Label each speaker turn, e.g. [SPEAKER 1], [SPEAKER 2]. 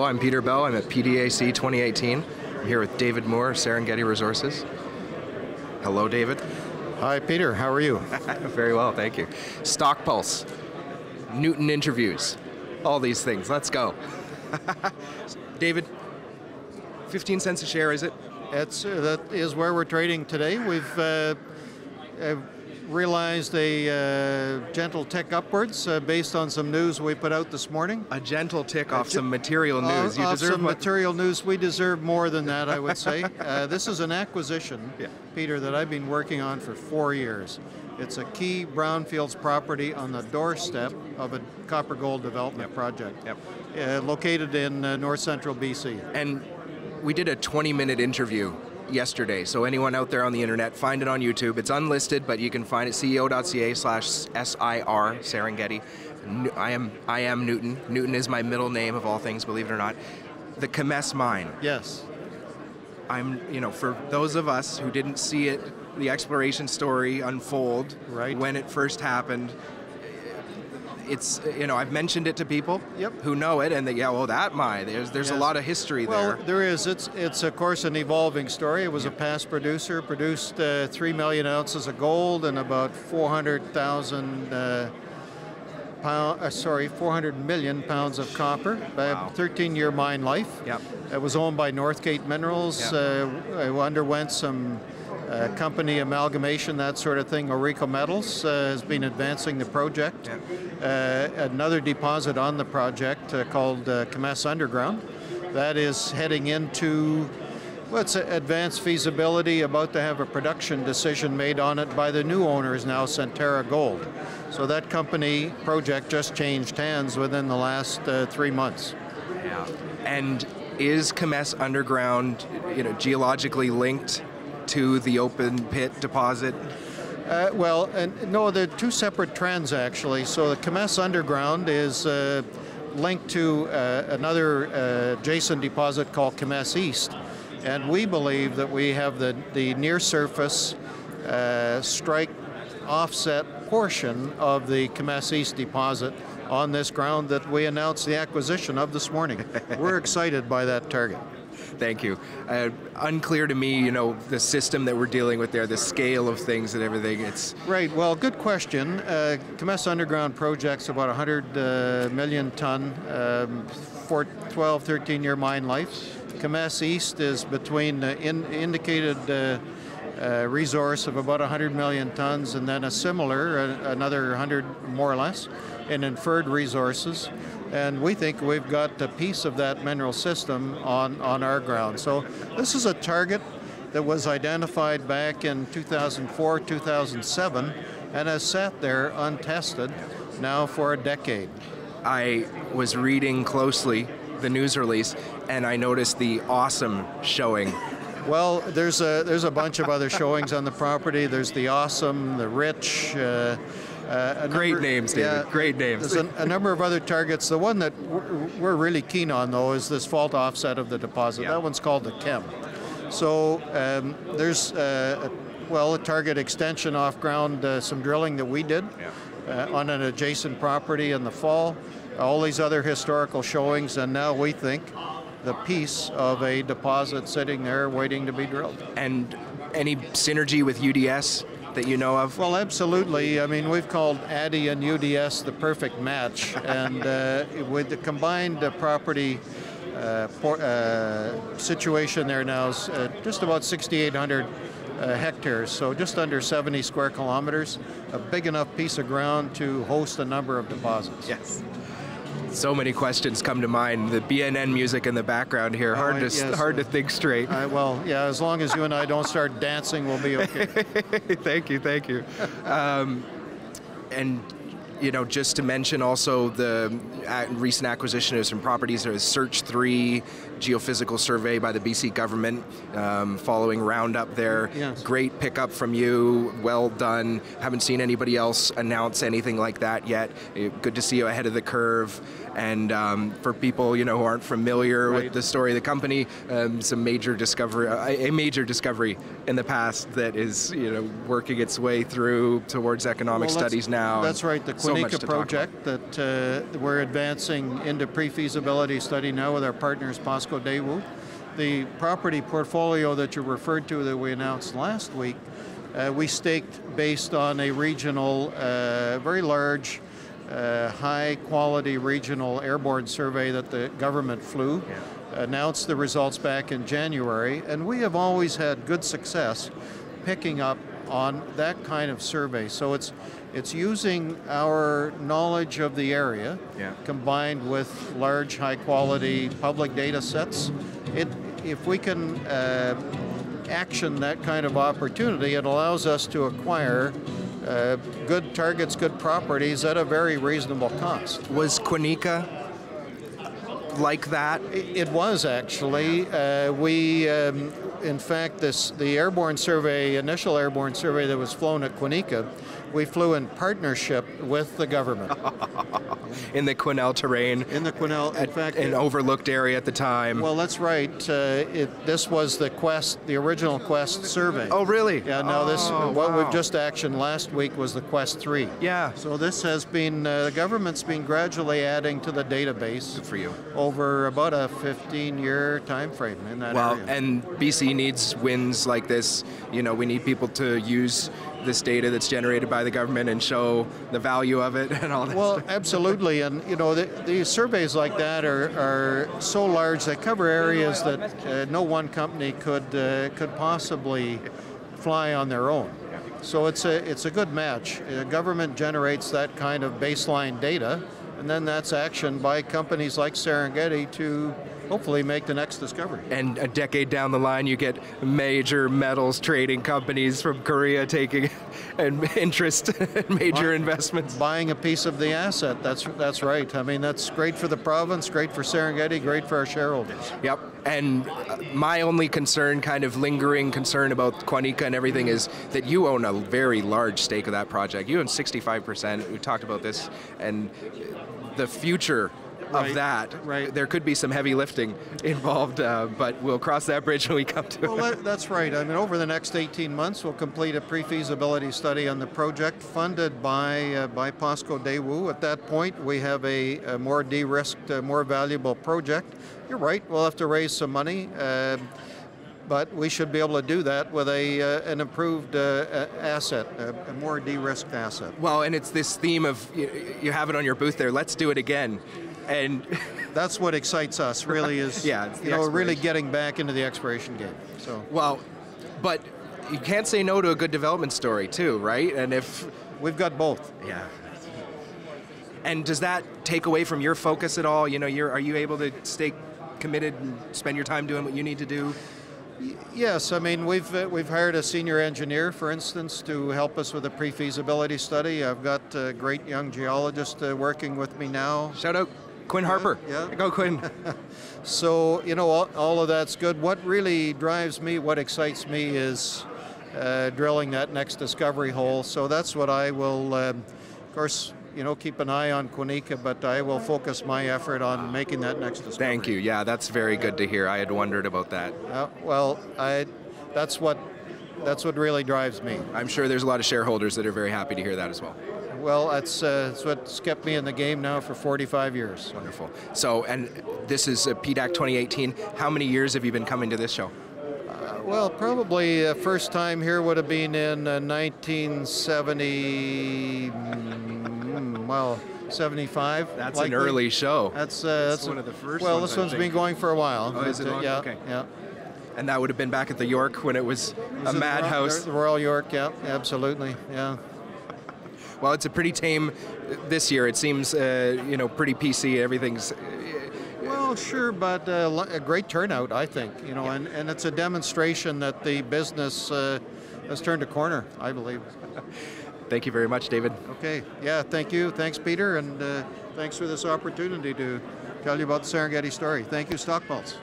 [SPEAKER 1] I'm Peter Bell. I'm at PDAC 2018. I'm here with David Moore, Serengeti Resources. Hello, David.
[SPEAKER 2] Hi, Peter. How are you?
[SPEAKER 1] Very well, thank you. Stock Pulse, Newton interviews, all these things. Let's go. David, 15 cents a share, is it?
[SPEAKER 2] That is where we're trading today. We've realized a gentle tick upwards based on some news we put out this morning.
[SPEAKER 1] A gentle tick off some material news.
[SPEAKER 2] You deserve some material news. We deserve more than that, I would say. This is an acquisition, Peter, that I've been working on for 4 years. It's a key brownfields property on the doorstep of a copper gold development project located in north central BC.
[SPEAKER 1] And we did a 20-minute interview yesterday, so anyone out there on the internet, find it on YouTube. It's unlisted, but you can find it, ceo.ca/SIR, Serengeti. I am Newton. Newton is my middle name of all things, believe it or not. The Kemess mine.
[SPEAKER 2] Yes.
[SPEAKER 1] For those of us who didn't see it, the exploration story unfold when it first happened, it's, I've mentioned it to people who know it, and that mine, there's a lot of history there.
[SPEAKER 2] Well, there is. It's of course an evolving story. It was a past producer, produced 3 million ounces of gold and about 400 million pounds of copper.
[SPEAKER 1] Wow.
[SPEAKER 2] 13-year mine life. It was owned by Northgate Minerals. Underwent some company amalgamation, that sort of thing. Orico Metals has been advancing the project. Another deposit on the project called Kemess Underground. That is heading into it's advanced feasibility, about to have a production decision made on it by the new owners now, Centerra Gold. So that company project just changed hands within the last 3 months.
[SPEAKER 1] And is Kemess Underground geologically linked to the open pit deposit?
[SPEAKER 2] No, they're two separate trends actually. So the Kemess Underground is linked to another adjacent deposit called Kemess East, and we believe that we have the near surface strike offset portion of the Kemess East deposit on this ground that we announced the acquisition of this morning. We're excited by that target.
[SPEAKER 1] Thank you. Unclear to me, the system that we're dealing with there, the scale of things and everything. It's
[SPEAKER 2] right. Well, good question. Kemess Underground project's about 100 million ton, 12, 13-year mine life. Kemess East is between indicated resource of about 100 million tons, and then a similar, another 100 more or less, in inferred resources. And we think we've got a piece of that mineral system on our ground. So this is a target that was identified back in 2004, 2007, and has sat there untested now for a decade.
[SPEAKER 1] I was reading closely the news release, and I noticed the awesome showing.
[SPEAKER 2] Well, there's a bunch of other showings on the property. There's the awesome, the rich.
[SPEAKER 1] Great names, David. Great names.
[SPEAKER 2] There's a number of other targets. The one that we're really keen on, though, is this fault offset of the deposit. That one's called the Kem. So there's a target extension off ground, some drilling that we did on an adjacent property in the fall. All these other historical showings, and now we think the piece of a deposit sitting there waiting to be drilled.
[SPEAKER 1] And any synergy with UDS that you know of?
[SPEAKER 2] Well, absolutely. I mean, we've called ADDI and UDS the perfect match, and with the combined property situation there now is just about 6,800 hectares, so just under 70 square kilometers, a big enough piece of ground to host a number of deposits.
[SPEAKER 1] Yes. So many questions come to mind. The BNN music in the background here, hard to think straight.
[SPEAKER 2] As long as you and I don't start dancing, we'll be okay.
[SPEAKER 1] Thank you. And just to mention also the recent acquisition of some properties. There was Search 3 geophysical survey by the BC government following Roundup there.
[SPEAKER 2] Yes.
[SPEAKER 1] Great pickup from you, well done. Haven't seen anybody else announce anything like that yet. Good to see you ahead of the curve. And for people who aren't familiar with the story of the company, some major discovery, a major discovery in the past that is working its way through towards economic studies now.
[SPEAKER 2] That's right. The
[SPEAKER 1] So much
[SPEAKER 2] Quinnica
[SPEAKER 1] to talk about.
[SPEAKER 2] project that we're advancing into pre-feasibility study now with our partners POSCO Daewoo. The property portfolio that you referred to that we announced last week, we staked based on a regional, very large, high-quality regional airborne survey that the government flew. Announced the results back in January, and we have always had good success picking up on that kind of survey. So it's using our knowledge of the area combined with large, high-quality public data sets. If we can action that kind of opportunity, it allows us to acquire good targets, good properties at a very reasonable cost.
[SPEAKER 1] Was Quinnica like that?
[SPEAKER 2] It was actually. In fact, the airborne survey, initial airborne survey that was flown at Quinnica, we flew in partnership with the government.
[SPEAKER 1] In the Quesnel terrain.
[SPEAKER 2] In the Quesnel, in fact,
[SPEAKER 1] an overlooked area at the time.
[SPEAKER 2] Well, that's right. This was the original Quest survey.
[SPEAKER 1] Oh, really?
[SPEAKER 2] Yeah. Now what we've just actioned last week was the Quest 3.
[SPEAKER 1] Yeah.
[SPEAKER 2] So this has been the government's been gradually adding to the database.
[SPEAKER 1] Good for you.
[SPEAKER 2] Over about a 15-year time frame in that area.
[SPEAKER 1] Well, and BC needs wins like this. You know, we need people to use this data that's generated by the government and show the value of it and all that.
[SPEAKER 2] Well,
[SPEAKER 1] stuff.
[SPEAKER 2] absolutely, and you know, the surveys like that are so large. They cover areas that no one company could possibly fly on their own. So it's a good match. The government generates that kind of baseline data, and then that's action by companies like Serengeti to hopefully make the next discovery.
[SPEAKER 1] And a decade down the line, you get major metals trading companies from Korea taking an interest in major investments.
[SPEAKER 2] Buying a piece of the asset, that's right. I mean, that's great for the province, great for Serengeti, great for our shareholders.
[SPEAKER 1] Yep, and my only concern, kind of lingering concern about Quinnica and everything is that you own a very large stake of that project. You own 65%, we talked about this, and the future of that, there could be some heavy lifting involved, but we'll cross that bridge when we come to it.
[SPEAKER 2] Well, that's right. I mean, over the next 18 months, we'll complete a pre-feasibility study on the project funded by POSCO Daewoo. At that point, we have a more de-risked, more valuable project. You're right, we'll have to raise some money, but we should be able to do that with an improved asset, a more de-risked asset.
[SPEAKER 1] Well, and it's this theme of, you have it on your booth there, let's do it again. And
[SPEAKER 2] that's what excites us, really, is really getting back into the exploration game. So
[SPEAKER 1] well, but you can't say no to a good development story too, right? And if
[SPEAKER 2] we've got both,
[SPEAKER 1] yeah. And does that take away from your focus at all? You know, are you able to stay committed and spend your time doing what you need to do?
[SPEAKER 2] Yes, I mean, we've hired a senior engineer, for instance, to help us with a pre-feasibility study. I've got a great young geologist working with me now.
[SPEAKER 1] Shout out Quinn Harper.
[SPEAKER 2] Yeah.
[SPEAKER 1] Go Quinn.
[SPEAKER 2] So, you know, all of that's good. What really drives me, what excites me is drilling that next discovery hole. So that's what I will, of course, you know, keep an eye on Quinnica, but I will focus my effort on making that next discovery.
[SPEAKER 1] Thank you. Yeah, that's very good to hear. I had wondered about that.
[SPEAKER 2] Well, that's what really drives me.
[SPEAKER 1] I'm sure there's a lot of shareholders that are very happy to hear that as well.
[SPEAKER 2] Well, that's what's kept me in the game now for 45 years.
[SPEAKER 1] Wonderful. So, and this is PDAC 2018. How many years have you been coming to this show?
[SPEAKER 2] Well, probably first time here would have been in 1970, 75.
[SPEAKER 1] That's
[SPEAKER 2] likely.
[SPEAKER 1] An early show.
[SPEAKER 2] That's
[SPEAKER 1] one of the first
[SPEAKER 2] Well,
[SPEAKER 1] ones,
[SPEAKER 2] this one's been going for a while.
[SPEAKER 1] Oh, is it long?
[SPEAKER 2] Yeah,
[SPEAKER 1] Okay.
[SPEAKER 2] yeah.
[SPEAKER 1] And that would have been back at the York when it was a madhouse.
[SPEAKER 2] The Royal York, yeah, absolutely, yeah.
[SPEAKER 1] Well, it's a pretty tame this year. It seems, pretty PC. Everything's.
[SPEAKER 2] Well, sure, but a great turnout, I think. You know, and it's a demonstration that the business has turned a corner, I believe.
[SPEAKER 1] Thank you very much, David.
[SPEAKER 2] Okay. Yeah. Thank you. Thanks, Peter, and thanks for this opportunity to tell you about the Serengeti story. Thank you, Stockpulse.